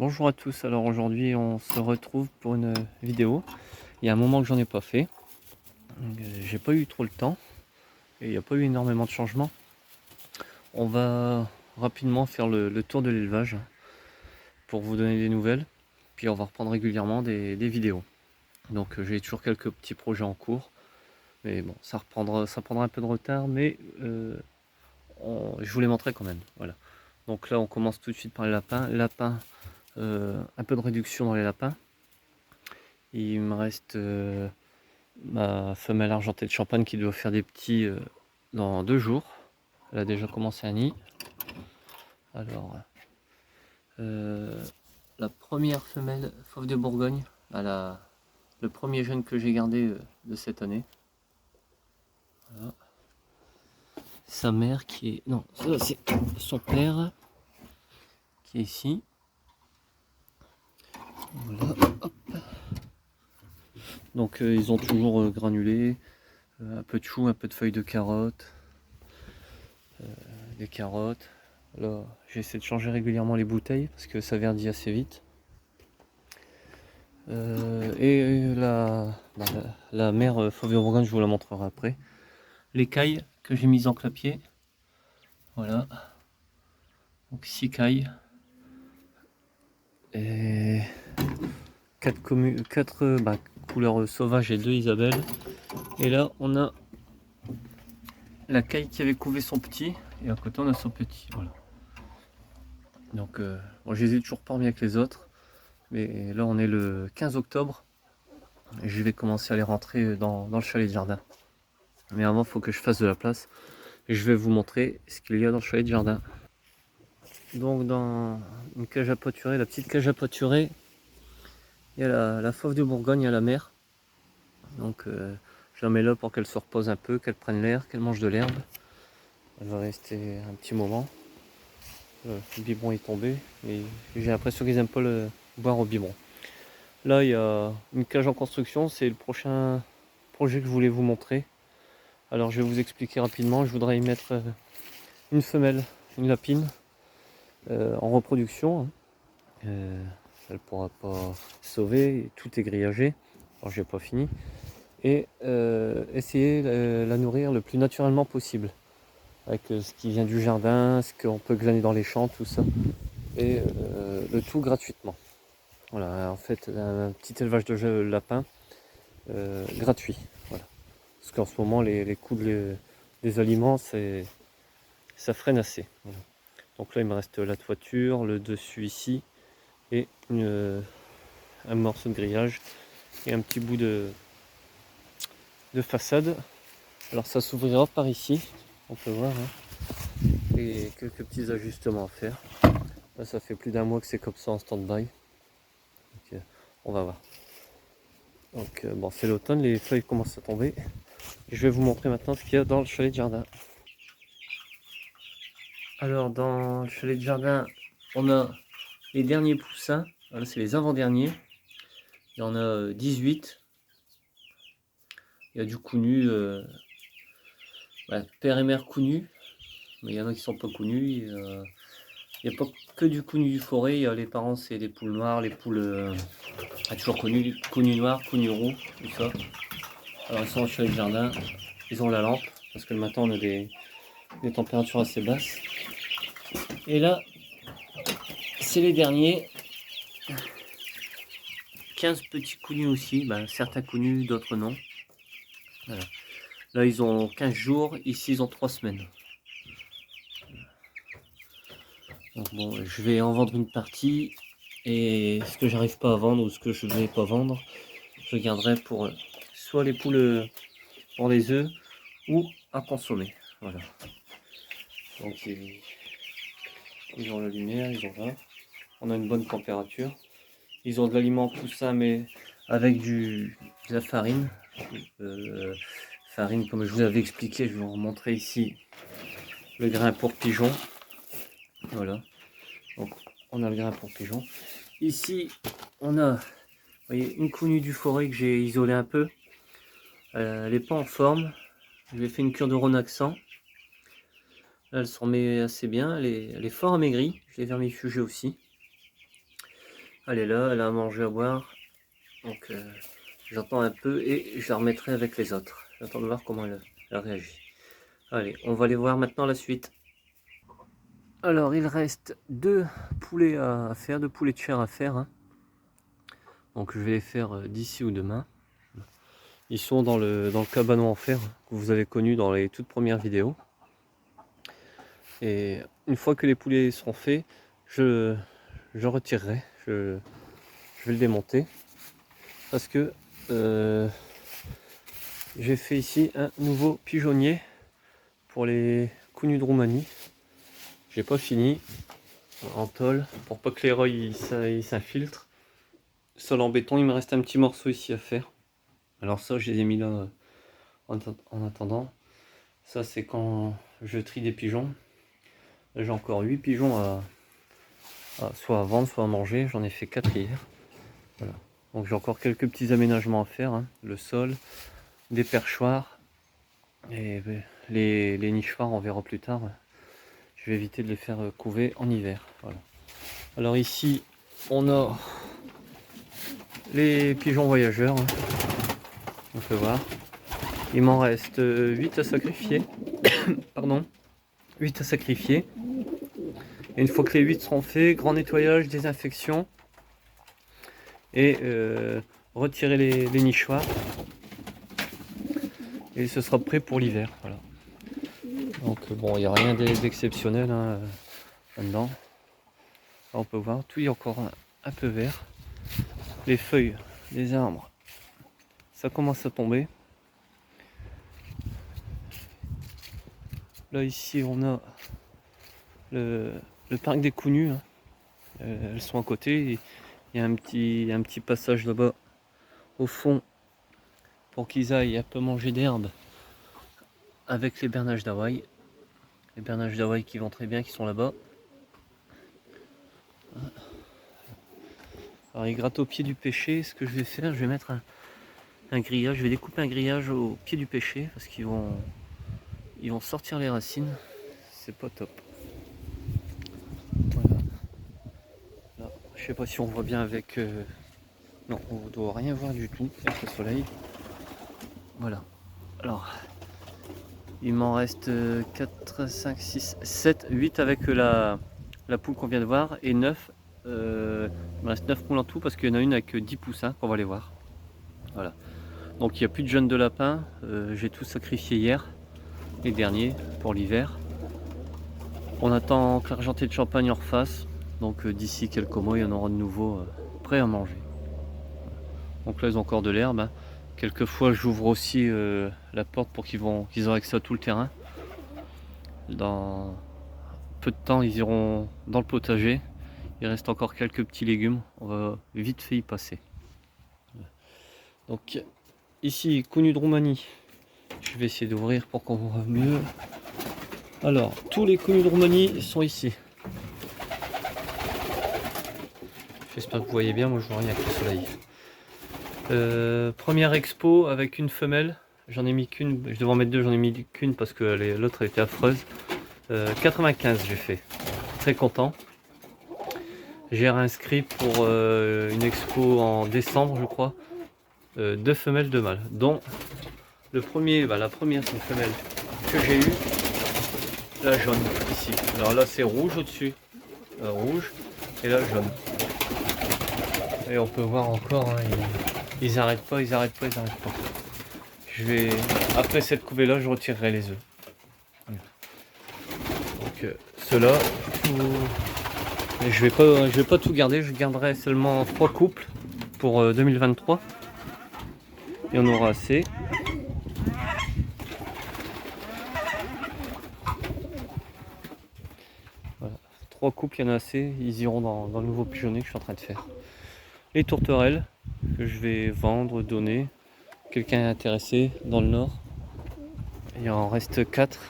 Bonjour à tous, alors aujourd'hui on se retrouve pour une vidéo. Il y a un moment que j'en ai pas fait, j'ai pas eu trop le temps et il n'y a pas eu énormément de changements. On va rapidement faire le tour de l'élevage pour vous donner des nouvelles, puis on va reprendre régulièrement des vidéos. Donc j'ai toujours quelques petits projets en cours, mais bon, ça prendra un peu de retard, mais je vous les montrerai quand même. Voilà. Donc là on commence tout de suite par les lapins. Un peu de réduction dans les lapins. Il me reste ma femelle argentée de Champagne qui doit faire des petits dans 2 jours. Elle a déjà commencé un nid. Alors, la première femelle fauve de Bourgogne, le premier jeune que j'ai gardé de cette année. Voilà. Sa mère qui est... Non, ça c'est son père qui est ici. Voilà. Hop. Donc ils ont toujours granulé, un peu de chou, un peu de feuilles de carottes, des carottes. Là, j'essaie de changer régulièrement les bouteilles parce que ça verdit assez vite. Et la mère fauve de Bourgogne, je vous la montrerai après. L'écaille que j'ai mise en clapier. Voilà. Donc 6 cailles. Et 4 couleurs sauvages et 2 Isabelle. Et là, on a la caille qui avait couvé son petit. Et à côté, on a son petit. Voilà. Donc, bon, je les ai toujours pas remis avec les autres. Mais là, on est le 15 octobre. Et je vais commencer à les rentrer dans le chalet de jardin. Mais avant, il faut que je fasse de la place. Et je vais vous montrer ce qu'il y a dans le chalet de jardin. Donc dans une cage à pâturer, la petite cage à pâturer, il y a la fauve de Bourgogne à la mer. Donc je la mets là pour qu'elle se repose un peu, qu'elle prenne l'air, qu'elle mange de l'herbe. Elle va rester un petit moment. Le biberon est tombé et j'ai l'impression qu'ils n'aiment pas le boire au biberon. Là il y a une cage en construction, c'est le prochain projet que je voulais vous montrer. Alors je vais vous expliquer rapidement, je voudrais y mettre une femelle, une lapine en reproduction. Elle pourra pas sauver, tout est grillagé. Alors j'ai pas fini. Et essayer de la nourrir le plus naturellement possible. Avec ce qui vient du jardin, ce qu'on peut glaner dans les champs, tout ça. Et le tout gratuitement. Voilà, en fait un petit élevage de lapins gratuit. Voilà. Parce qu'en ce moment les coûts des aliments ça freine assez. Voilà. Donc là il me reste la toiture, le dessus ici et un morceau de grillage et un petit bout de façade. Alors ça s'ouvrira par ici, on peut voir, hein, et quelques petits ajustements à faire. Là ça fait plus d'1 mois que c'est comme ça en stand-by. On va voir. Donc bon, c'est l'automne, les feuilles commencent à tomber. Je vais vous montrer maintenant ce qu'il y a dans le chalet de jardin. Alors dans le chalet de jardin, on a les derniers poussins. Là c'est les avant-derniers. Il y en a 18. Il y a du cou-nu, père et mère cou-nu, mais il y en a qui sont pas cou-nus. Il n'y a pas que du cou-nu du forêt, il y a les parents, c'est des poules noires, les poules toujours cou-nu noir, cou-nu roux, tout ça. Alors ils sont sur le jardin, ils ont la lampe, parce que le matin on a des températures assez basses. Et là, c'est les derniers. 15 petits cou-nus aussi, certains cou-nus, d'autres non. Voilà. Là ils ont 15 jours, ici ils ont 3 semaines. Donc bon, je vais en vendre une partie et ce que j'arrive pas à vendre ou ce que je ne vais pas vendre, je garderai pour soit les poules pour les œufs ou à consommer. Voilà. Donc ils ont la lumière, ils ont là. On a une bonne température. Ils ont de l'aliment poussin mais avec de la farine. Farine comme je vous avais expliqué, je vais vous montrer ici le grain pour pigeons. Voilà. Donc on a le grain pour pigeons. Ici on a, vous voyez, une cou-nue du forêt que j'ai isolée un peu. Elle n'est pas en forme. Je lui ai fait une cure de Ronaxan. Là, elle s'en met assez bien. Elle est fort amaigrie. Je l'ai vermifugée aussi. Elle est là, elle a à manger, à boire. Donc j'attends un peu et je la remettrai avec les autres. J'attends de voir comment elle réagit. Allez, on va aller voir maintenant la suite. Alors il reste 2 poulets à faire, 2 poulets de chair à faire. Hein. Donc je vais les faire d'ici ou demain. Ils sont dans le cabanon en fer que vous avez connu dans les toutes premières vidéos. Et une fois que les poulets seront faits, je retirerai, je vais le démonter. Parce que j'ai fait ici un nouveau pigeonnier pour les conus de Roumanie. J'ai pas fini en tôle pour pas que les rois ils s'infiltrent. Sol en béton, il me reste un petit morceau ici à faire. Alors ça, je les ai mis là en attendant. Ça, c'est quand je trie des pigeons. J'ai encore 8 pigeons soit à vendre, soit à manger. J'en ai fait 4 hier. Voilà. Donc j'ai encore quelques petits aménagements à faire. Hein. Le sol, des perchoirs. Et les nichoirs, on verra plus tard. Je vais éviter de les faire couver en hiver. Voilà. Alors ici, on a les pigeons voyageurs. Hein. On peut voir. Il m'en reste 8 à sacrifier. Pardon. 8 à sacrifier. Et une fois que les 8 seront faits, grand nettoyage, désinfection. Et retirer les nichoirs. Et ce sera prêt pour l'hiver. Voilà. Donc bon, il n'y a rien d'exceptionnel hein, là-dedans. On peut voir, tout est encore un peu vert. Les feuilles des arbres, ça commence à tomber. Là ici on a le parc des Counus. Hein. Elles sont à côté. Il y a un petit passage là-bas au fond pour qu'ils aillent un peu manger d'herbe avec les bernages d'Hawaï. Les bernages d'Hawaï qui vont très bien, qui sont là-bas. Alors ils grattent au pied du pêcher. Ce que je vais faire, je vais mettre un grillage. Je vais découper un grillage au pied du pêcher parce qu'ils vont sortir les racines. C'est pas top. Voilà. Là, je sais pas si on voit bien avec... Non, on ne doit rien voir du tout avec le soleil. Voilà. Alors, il m'en reste 4, 5, 6, 7, 8 avec la poule qu'on vient de voir et 9. Il me reste 9 poules en tout parce qu'il y en a une avec 10 poussins qu'on va aller voir. Voilà. Donc il n'y a plus de jeunes de lapin. J'ai tout sacrifié hier, les derniers, pour l'hiver. On attend que l'Argenté de Champagne en refasse. Donc d'ici quelques mois, il y en aura de nouveau prêts à manger. Donc là, ils ont encore de l'herbe. Hein. Quelquefois, j'ouvre aussi la porte pour qu'ils aient accès à tout le terrain. Dans peu de temps, ils iront dans le potager. Il reste encore quelques petits légumes. On va vite fait y passer. Donc ici, connu de Roumanie. Je vais essayer d'ouvrir pour qu'on voit mieux. Alors, tous les connus de Roumanie sont ici. J'espère que vous voyez bien, moi je vois rien avec le soleil. Première expo avec une femelle. J'en ai mis qu'une, je devais en mettre deux, j'en ai mis qu'une parce que l'autre était affreuse. 95 j'ai fait. Très content. J'ai réinscrit pour une expo en décembre, je crois. 2 femelles, 2 mâles. Dont le premier, la première c'est une femelle que j'ai eue. La jaune ici. Alors là c'est rouge au-dessus. Rouge et là jaune. Et on peut voir encore, hein, ils arrêtent pas. Je vais, après cette couvée là, je retirerai les œufs. Donc ceux-là, je vais pas tout garder, je garderai seulement 3 couples pour 2023. Il y en aura assez. Voilà. 3 couples, il y en a assez, ils iront dans le nouveau pigeonnier que je suis en train de faire. Les tourterelles que je vais vendre, donner. Quelqu'un est intéressé dans le nord. Il en reste 4.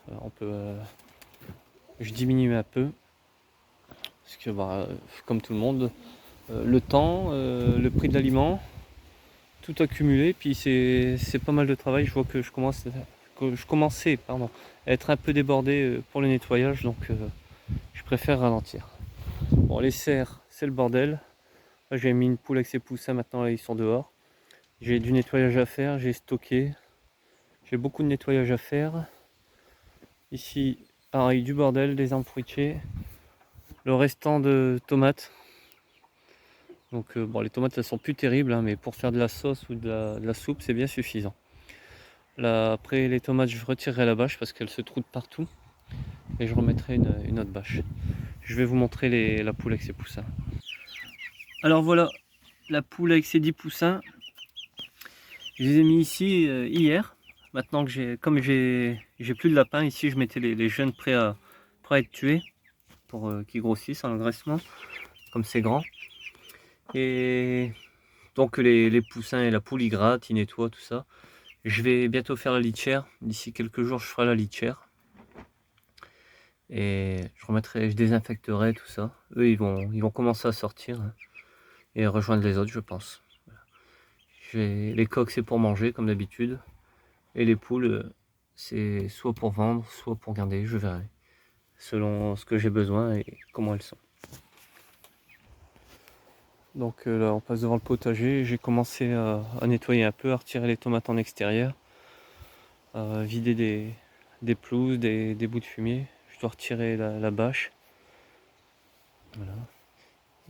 Alors on peut, je diminue un peu. Parce que comme tout le monde, le temps, le prix de l'aliment, tout accumulé. Puis c'est pas mal de travail. Je vois que je commençais à être un peu débordé pour le nettoyage. Donc je préfère ralentir. Bon, les serres, c'est le bordel. Là, j'ai mis une poule avec ses poussins, maintenant là, ils sont dehors. J'ai du nettoyage à faire, j'ai stocké. J'ai beaucoup de nettoyage à faire. Ici, pareil, du bordel, des arbres fruitiers. Le restant de tomates. Donc bon, les tomates elles sont plus terribles, hein, mais pour faire de la sauce ou de la soupe, c'est bien suffisant. Là, après les tomates, je retirerai la bâche parce qu'elle se trouve partout. Et je remettrai une autre bâche. Je vais vous montrer la poule avec ses poussins. Alors voilà, la poule avec ses 10 poussins. Je les ai mis ici hier. Maintenant que j'ai plus de lapins, ici je mettais les jeunes prêts à être tués pour qu'ils grossissent en engraissement, comme c'est grand. Et donc les poussins et la poule ils grattent, ils nettoient tout ça. Je vais bientôt faire la litière. D'ici quelques jours je ferai la litière. Et je désinfecterai tout ça. Eux ils vont commencer à sortir et rejoindre les autres je pense. Les coqs c'est pour manger comme d'habitude. Et les poules c'est soit pour vendre, soit pour garder, je verrai. Selon ce que j'ai besoin et comment elles sont. Donc là on passe devant le potager, j'ai commencé à nettoyer un peu, à retirer les tomates en extérieur, à vider des pelouses, des bouts de fumier. Je dois retirer la bâche. Voilà.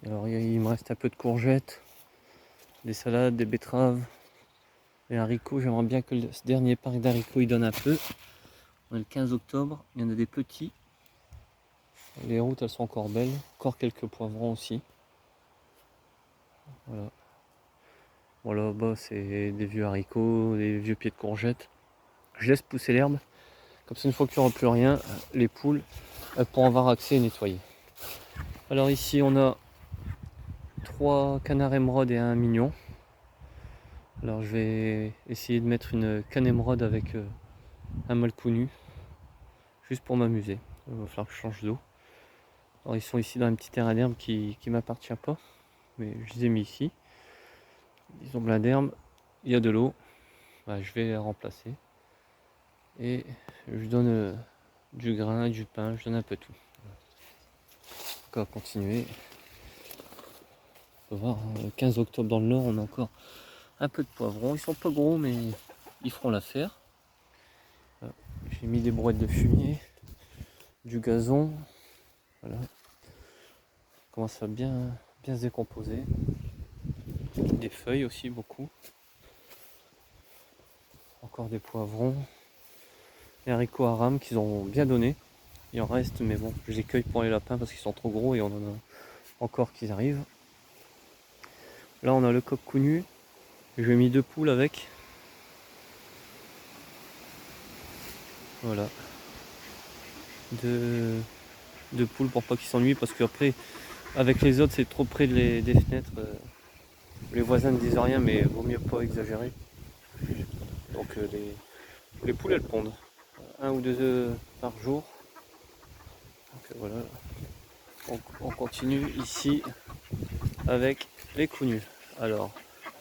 Alors il me reste un peu de courgettes, des salades, des betteraves, les haricots. J'aimerais bien que ce dernier parc d'haricots il donne un peu. On est le 15 octobre, il y en a des petits. Les routes elles sont encore belles, encore quelques poivrons aussi. Voilà. Bon là-bas c'est des vieux haricots, des vieux pieds de courgettes. Je laisse pousser l'herbe, comme ça une fois qu'il n'y aura plus rien, les poules elles pourront avoir accès et nettoyer. Alors ici on a 3 canards émeraudes et un mignon. Alors je vais essayer de mettre une canne émeraude avec un mâle tout nu, juste pour m'amuser. Il va falloir que je change d'eau. Alors ils sont ici dans un petit terrain d'herbe qui m'appartient pas, mais je les ai mis ici. Ils ont plein d'herbe, il y a de l'eau, bah, je vais les remplacer. Et je donne du grain, du pain, je donne un peu tout. On va continuer. On peut voir, le 15 octobre dans le nord, on a encore un peu de poivrons. Ils sont pas gros, mais ils feront l'affaire. J'ai mis des brouettes de fumier, du gazon. Voilà. Ça commence à bien se décomposer. Des feuilles aussi, beaucoup. Encore des poivrons. Les haricots à rame qu'ils ont bien donné. Il en reste, mais bon, je les cueille pour les lapins parce qu'ils sont trop gros et on en a encore qui arrivent. Là, on a le coq nu. Je lui ai mis 2 poules avec. Voilà. Deux poules pour pas qu'ils s'ennuient parce qu'après, avec les autres, c'est trop près des fenêtres. Les voisins ne disent rien, mais vaut mieux pas exagérer. Donc les poules, elles pondent. 1 ou 2 œufs par jour. Donc voilà. On continue ici avec les coups. Alors,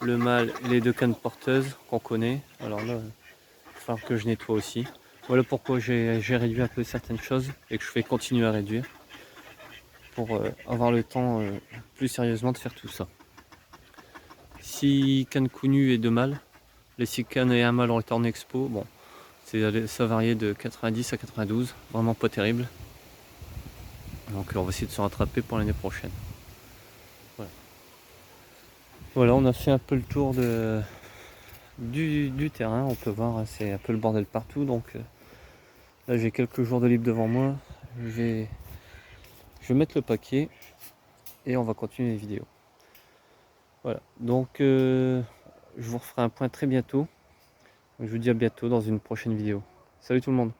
le mâle et les 2 cannes porteuses qu'on connaît. Alors là, il va falloir que je nettoie aussi. Voilà pourquoi j'ai réduit un peu certaines choses et que je vais continuer à réduire pour avoir le temps plus sérieusement de faire tout ça. 6 cannes connues et 2 mâles. Les 6 cannes et un mâle ont été en expo. Bon, ça variait de 90 à 92, vraiment pas terrible. Donc on va essayer de se rattraper pour l'année prochaine. Voilà, on a fait un peu le tour du terrain. On peut voir, c'est un peu le bordel partout. Donc là, j'ai quelques jours de libre devant moi. Je vais mettre le paquet et on va continuer les vidéos. Voilà, donc je vous referai un point très bientôt. Je vous dis à bientôt dans une prochaine vidéo. Salut tout le monde!